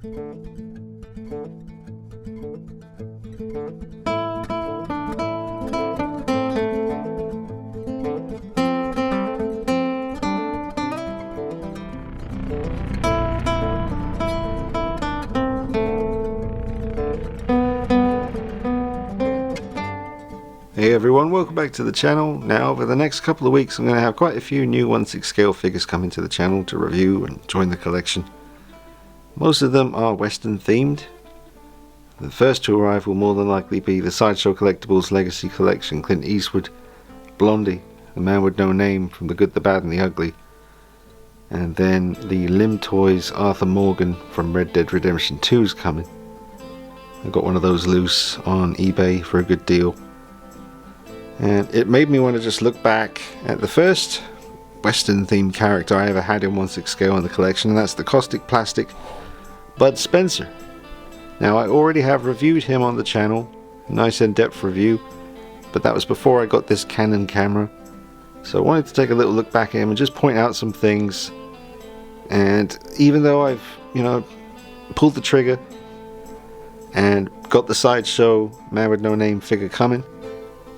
Hey everyone, welcome back to the channel. Now over the next couple of weeks I'm going to have quite a few new 1/6 scale figures coming to the channel to review and join the collection. Most of them are Western themed. The first to arrive will more than likely be the Sideshow Collectibles Legacy Collection, Clint Eastwood, Blondie, The Man with No Name from The Good, the Bad and the Ugly, and then the Limb Toys Arthur Morgan from Red Dead Redemption 2 is coming. I got one of those loose on eBay for a good deal. And it made me want to just look back at the first Western themed character I ever had in 1/6 scale in the collection, and that's the Caustic Plastic Bud Spencer. Now I already have reviewed him on the channel, a nice in-depth review, but that was before I got this Canon camera. So I wanted to take a little look back at him and just point out some things. And even though I've, pulled the trigger and got the Sideshow Man with No Name figure coming,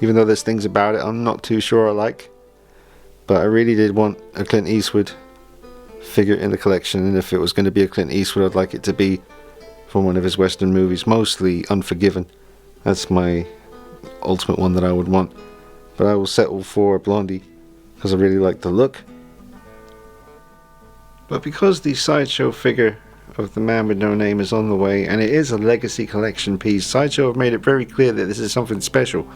even though there's things about it I'm not too sure I like, but I really did want a Clint Eastwood figure in the collection, and if it was going to be a Clint Eastwood, I'd like it to be from one of his Western movies, mostly Unforgiven. That's my ultimate one that I would want, but I will settle for Blondie because I really like the look. But because the Sideshow figure of the Man with No Name is on the way, and it is a legacy collection piece, Sideshow have made it very clear that this is something special.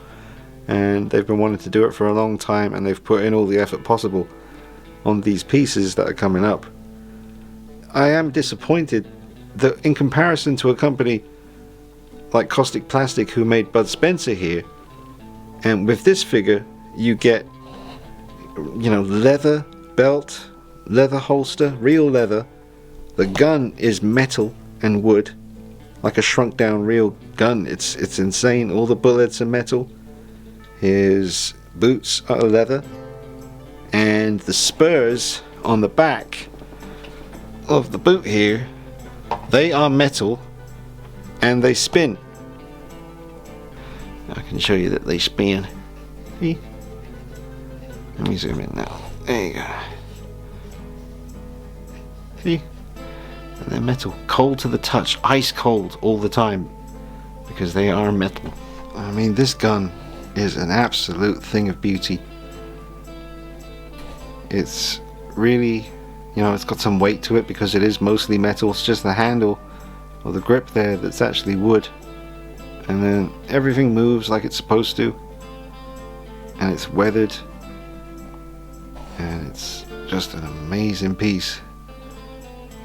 And they've been wanting to do it for a long time, and they've put in all the effort possible on these pieces that are coming up. I am disappointed that in comparison to a company like Caustic Plastic, who made Bud Spencer here, and with this figure you get leather belt, leather holster, real leather. The gun is metal and wood, like a shrunk down real gun. It's insane. All the bullets are metal. His boots are leather, and the spurs on the back of the boot here, they are metal and they spin. I can show you that they spin. See? Let me zoom in now. There you go. See? And they're metal, cold to the touch, ice cold all the time, because they are metal. I mean, this gun is an absolute thing of beauty. It's really, it's got some weight to it because it is mostly metal. It's just the handle or the grip there that's actually wood, and then everything moves like it's supposed to, and it's weathered, and it's just an amazing piece.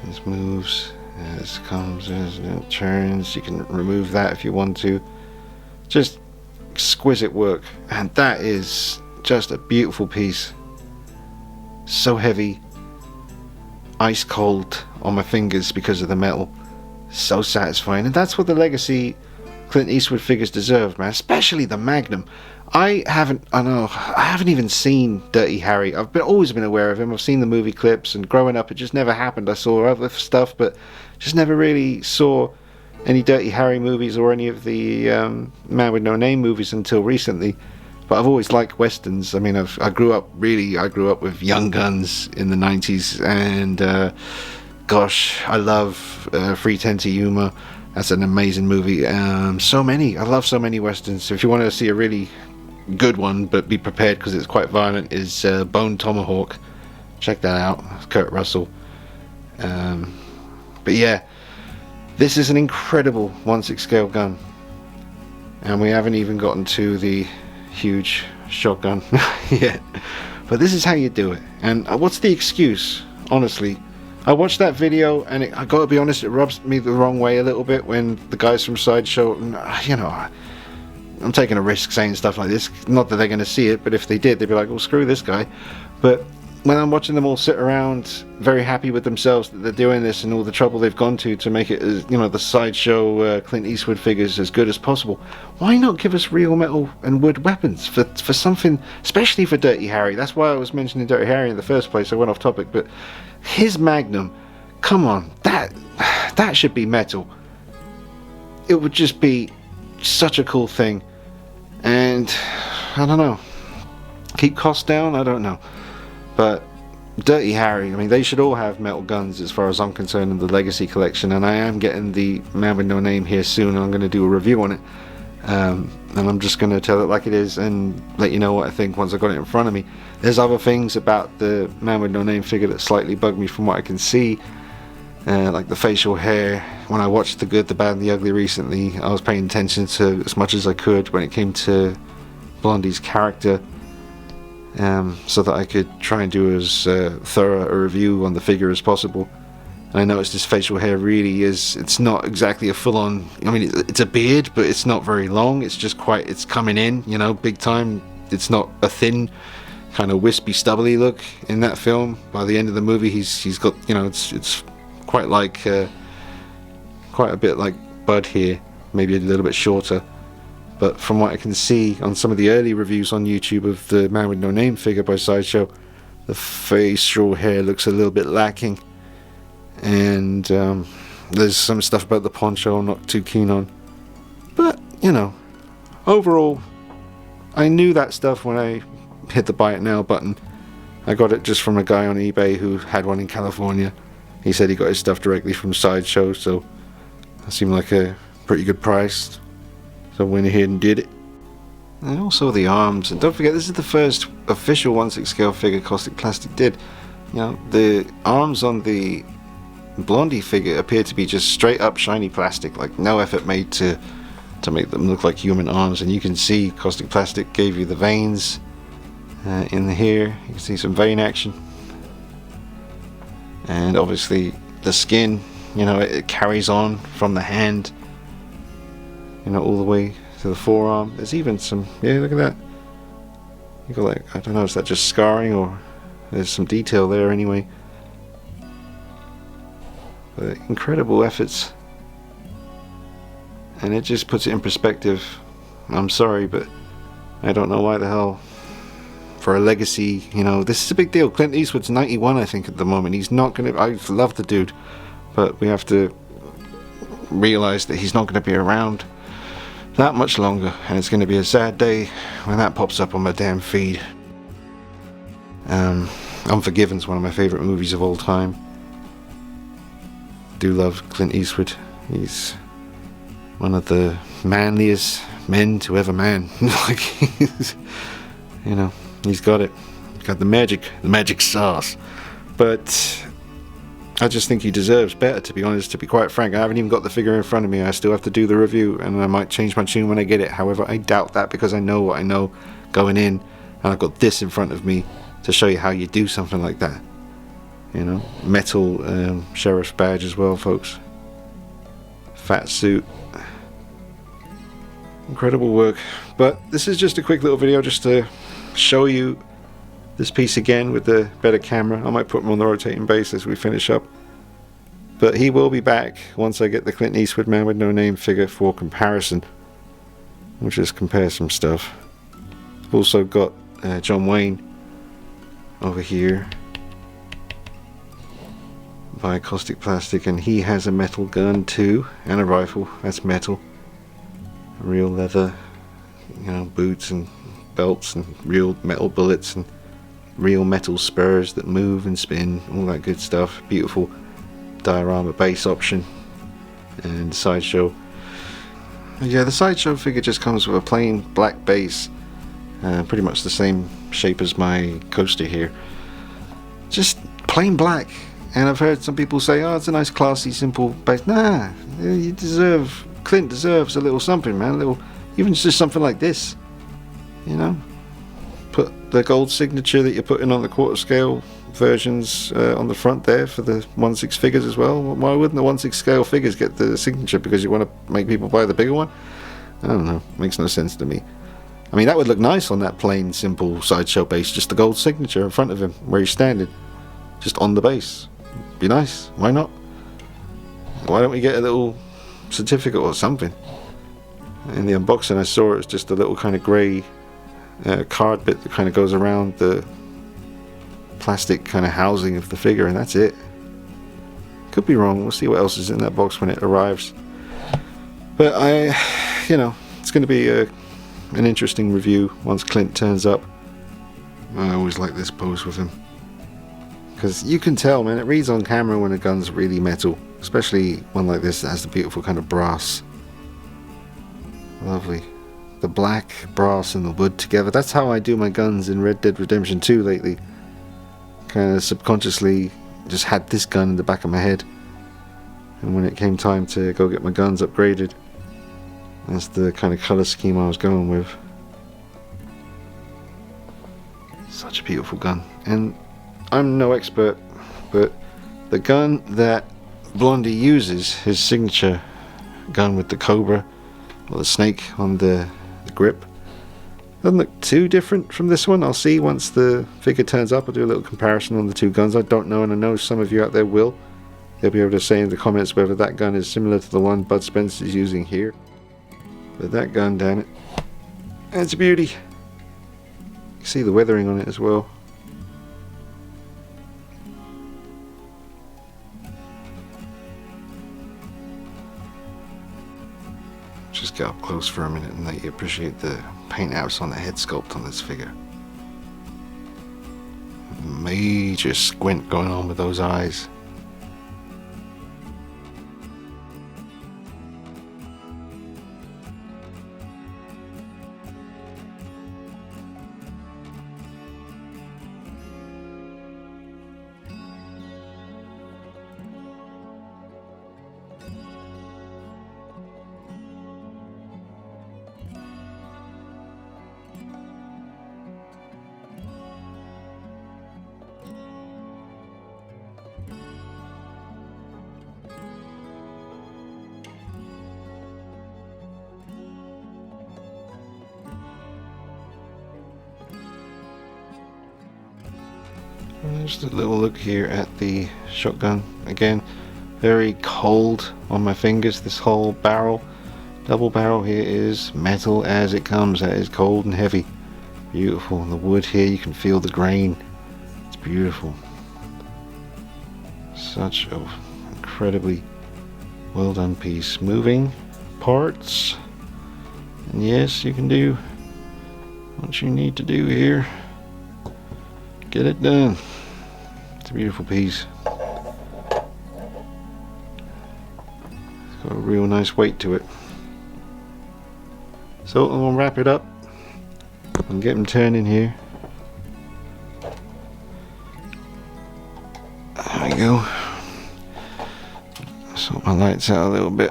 This moves, this comes, it turns. You can remove that if you want to. Just exquisite work, and that is just a beautiful piece. So heavy, ice cold on my fingers because of the metal. So satisfying, and that's what the legacy Clint Eastwood figures deserve, man. Especially the Magnum. I haven't even seen Dirty Harry. I've always been aware of him. I've seen the movie clips, and growing up it just never happened. I saw other stuff, but just never really saw any Dirty Harry movies or any of the Man with No Name movies until recently. But I've always liked westerns. I mean, I grew up with Young Guns in the 90s, and gosh, I love 310 to Yuma. That's an amazing movie. I love so many westerns. So if you want to see a really good one, but be prepared because it's quite violent, is Bone Tomahawk. Check that out. Kurt Russell. But yeah, this is an incredible 1/6 scale gun, and we haven't even gotten to the huge shotgun yet. But this is how you do it. And what's the excuse? Honestly, I watched that video, and I gotta be honest, it rubs me the wrong way a little bit when the guys from Sideshow, I'm taking a risk saying stuff like this. Not that they're going to see it, but if they did, they'd be like, well, screw this guy. But when I'm watching them all sit around very happy with themselves that they're doing this and all the trouble they've gone to make it, as the Sideshow Clint Eastwood figures as good as possible, why not give us real metal and wood weapons for something, especially for Dirty Harry? That's why I was mentioning Dirty Harry in the first place. I went off topic, but his Magnum Come on, that should be metal. It would just be such a cool thing. And I don't know, keep costs down, I don't know, but Dirty Harry, I mean, they should all have metal guns as far as I'm concerned in the Legacy collection. And I am getting the Man with No Name here soon, and I'm going to do a review on it, and I'm just going to tell it like it is and let you know what I think once I got it in front of me. There's other things about the Man with No Name figure that slightly bug me from what I can see, like the facial hair. When I watched The Good, the Bad and the Ugly recently, I was paying attention to as much as I could when it came to Blondie's character, so that I could try and do as thorough a review on the figure as possible. And I noticed this facial hair really is, it's not exactly a full-on, I mean, it's a beard, but it's not very long. It's just quite, it's coming in, you know, big time. It's not a thin, kind of wispy, stubbly look in that film. By the end of the movie, he's got, you know, it's quite like, quite a bit like Bud here, maybe a little bit shorter. But from what I can see on some of the early reviews on YouTube of the Man with No Name figure by Sideshow, the facial hair looks a little bit lacking. And there's some stuff about the poncho I'm not too keen on. But, you know, overall, I knew that stuff when I hit the buy it now button. I got it just from a guy on eBay who had one in California. He said he got his stuff directly from Sideshow, so that seemed like a pretty good price. So I went ahead and did it. And also the arms. And don't forget, this is the first official 1/6 scale figure Caustic Plastic did. You know, the arms on the Blondie figure appear to be just straight up shiny plastic, like no effort made to make them look like human arms. And you can see Caustic Plastic gave you the veins in here. You can see some vein action. And obviously the skin, you know, it carries on from the hand, you know, all the way to the forearm. There's even some, yeah, look at that. You got like, I don't know, is that just scarring or there's some detail there anyway. But incredible efforts. And it just puts it in perspective. I'm sorry, but I don't know why the hell, for a legacy, you know, this is a big deal. Clint Eastwood's 91, I think, at the moment. He's not gonna, I love the dude, but we have to realize that he's not gonna be around that much longer, and it's gonna be a sad day when that pops up on my damn feed. Unforgiven's one of my favorite movies of all time. Do love Clint Eastwood. He's one of the manliest men to ever man. Like, you know, he's got it. Got the magic sauce. But I just think he deserves better, to be honest, to be quite frank. I haven't even got the figure in front of me. I still have to do the review, and I might change my tune when I get it. However, I doubt that, because I know what I know going in, and I've got this in front of me to show you how you do something like that. You know, metal sheriff's badge as well, folks. Fat suit. Incredible work. But this is just a quick little video just to show you this piece again with the better camera. I might put him on the rotating base as we finish up. But he will be back once I get the Clint Eastwood Man with No Name figure for comparison. We'll just compare some stuff. Also got John Wayne over here by Caustic Plastic, and he has a metal gun too, and a rifle. That's metal. Real leather, you know, boots and belts, and real metal bullets, and real metal spurs that move and spin, all that good stuff. Beautiful diorama base option, and Sideshow. Yeah, the Sideshow figure just comes with a plain black base, pretty much the same shape as my coaster here, just plain black. And I've heard some people say, oh, it's a nice classy simple base. Nah, you deserve, Clint deserves a little something, man. A little, even just something like this, you know. Put the gold signature that you're putting on the quarter scale versions on the front there for the 1/6 figures as well. Why wouldn't the 1/6 scale figures get the signature? Because you want to make people buy the bigger one? I don't know, makes no sense to me. I mean, that would look nice on that plain simple Sideshow base, just the gold signature in front of him where he's standing, just on the base. Be nice, why not? Why don't we get a little certificate or something? In the unboxing I saw it was just a little kind of grey card bit that kind of goes around the plastic kind of housing of the figure, and that's it. Could be wrong. We'll see what else is in that box when it arrives. But you know, it's going to be an interesting review once Clint turns up. I always like this pose with him, because you can tell, man, it reads on camera when a gun's really metal, especially one like this that has the beautiful kind of brass. Lovely. The black, brass and the wood together. That's how I do my guns in Red Dead Redemption 2 lately. Kind of subconsciously just had this gun in the back of my head, and when it came time to go get my guns upgraded, that's the kind of color scheme I was going with. Such a beautiful gun. And I'm no expert, but the gun that Blondie uses, his signature gun with the cobra or the snake on the grip, doesn't look too different from this one. I'll see once the figure turns up. I'll do a little comparison on the two guns. I don't know, and I know some of you out there will. They'll be able to say in the comments whether that gun is similar to the one Bud Spencer is using here. But that gun, damn it, it's a beauty. You see the weathering on it as well. Just get up close for a minute and let you appreciate the paint apps on the head sculpt on this figure. Major squint going on with those eyes. Just a little look here at the shotgun. Again, very cold on my fingers. This whole barrel, double barrel here, is metal as it comes. That is cold and heavy. Beautiful. And the wood here, you can feel the grain. It's beautiful. Such an incredibly well done piece. Moving parts. And yes, you can do what you need to do here. Get it done. It's a beautiful piece. It's got a real nice weight to it. So I'm going to wrap it up and get them turning here. There we go. Sort my lights out a little bit.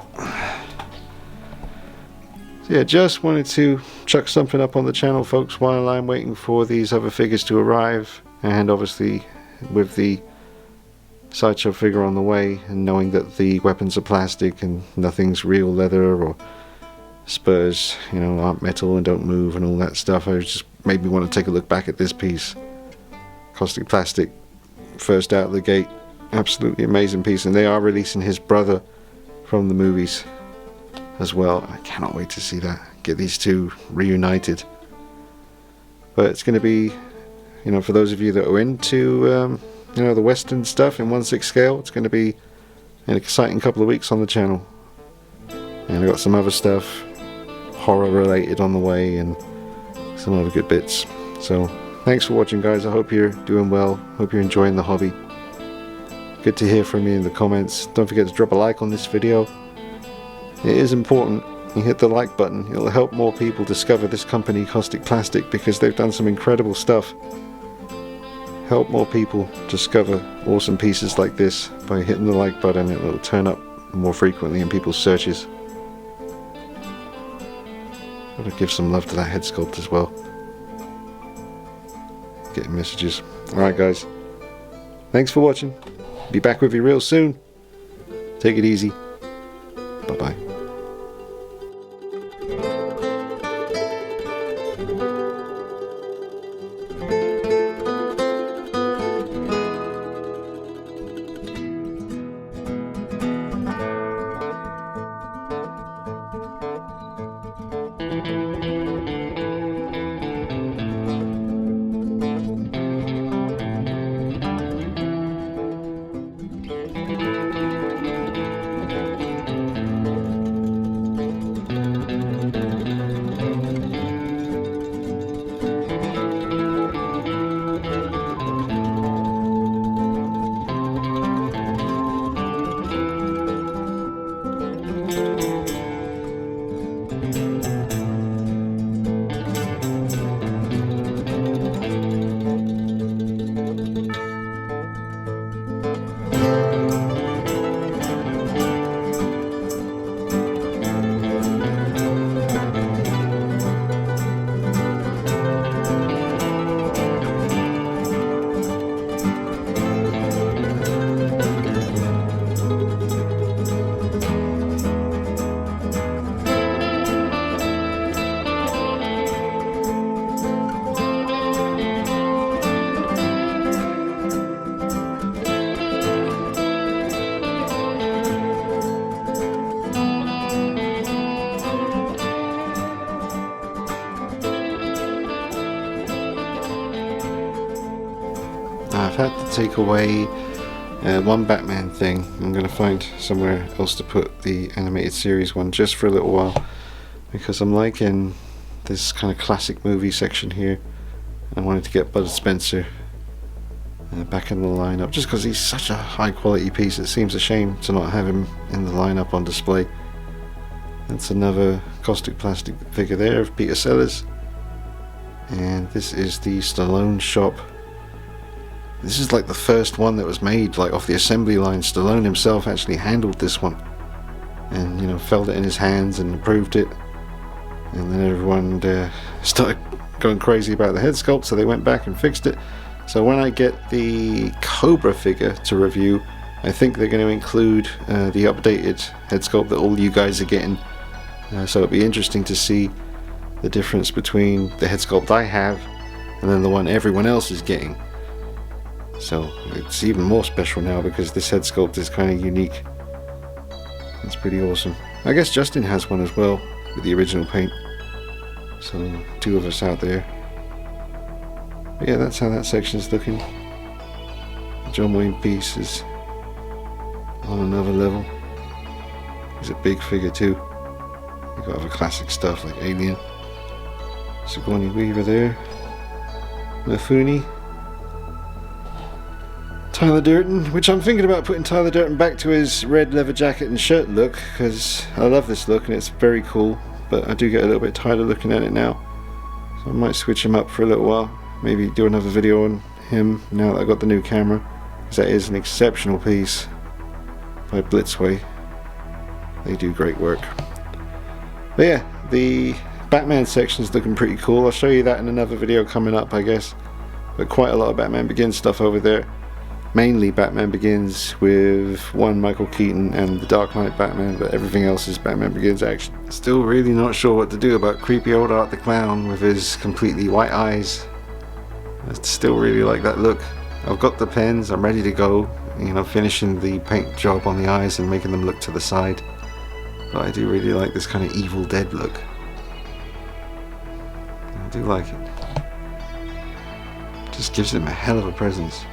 So yeah, just wanted to chuck something up on the channel, folks, while I'm waiting for these other figures to arrive, and obviously with the Sideshow figure on the way, and knowing that the weapons are plastic and nothing's real leather, or spurs, you know, aren't metal and don't move and all that stuff, it just made me want to take a look back at this piece. Caustic plastic, first out of the gate, absolutely amazing piece, and they are releasing his brother from the movies as well. I cannot wait to see that, get these two reunited. But it's going to be, you know, for those of you that are into you know, the Western stuff in 1/6 scale, it's going to be an exciting couple of weeks on the channel. And I've got some other stuff horror related on the way, and some other good bits. So thanks for watching, guys. I hope you're doing well, hope you're enjoying the hobby. Good to hear from you in the comments. Don't forget to drop a like on this video. It is important you hit the like button. It'll help more people discover this company, Caustic Plastic, because they've done some incredible stuff. Help more people discover awesome pieces like this by hitting the like button. It'll turn up more frequently in people's searches. Gotta give some love to that head sculpt as well. Getting messages. Alright, guys, thanks for watching. Be back with you real soon. Take it easy. Bye bye. had to take away one Batman thing. I'm going to find somewhere else to put the animated series one just for a little while, because I'm liking this kind of classic movie section here. I wanted to get Bud Spencer back in the lineup just because he's such a high quality piece. It seems a shame to not have him in the lineup on display. That's another Caustic plastic figure there of Peter Sellers, and this is the Stallone shop. This is like the first one that was made like off the assembly line. Stallone himself actually handled this one and, you know, felt it in his hands and approved it, and then everyone started going crazy about the head sculpt, so they went back and fixed it. So when I get the Cobra figure to review, I think they're going to include the updated head sculpt that all you guys are getting. So it'll be interesting to see the difference between the head sculpt I have and then the one everyone else is getting. So it's even more special now because this head sculpt is kind of unique. It's pretty awesome. I guess Justin has one as well with the original paint. So 2 of us out there. But yeah, that's how that section's looking. The John Wayne piece is on another level. He's a big figure too. You got other classic stuff like Alien, Sigourney Weaver there, Mifune, Tyler Durden, which I'm thinking about putting Tyler Durden back to his red leather jacket and shirt look, because I love this look and it's very cool, but I do get a little bit tired of looking at it now. So I might switch him up for a little while, maybe do another video on him now that I've got the new camera, because that is an exceptional piece by Blitzway. They do great work. But yeah, the Batman section is looking pretty cool. I'll show you that in another video coming up, I guess. But quite a lot of Batman Begins stuff over there. Mainly Batman Begins with one Michael Keaton and the Dark Knight Batman, but everything else is Batman Begins action. Still really not sure what to do about creepy old Art the Clown with his completely white eyes. I still really like that look. I've got the pens, I'm ready to go, you know, finishing the paint job on the eyes and making them look to the side. But I do really like this kind of Evil Dead look. I do like it. Just gives him a hell of a presence.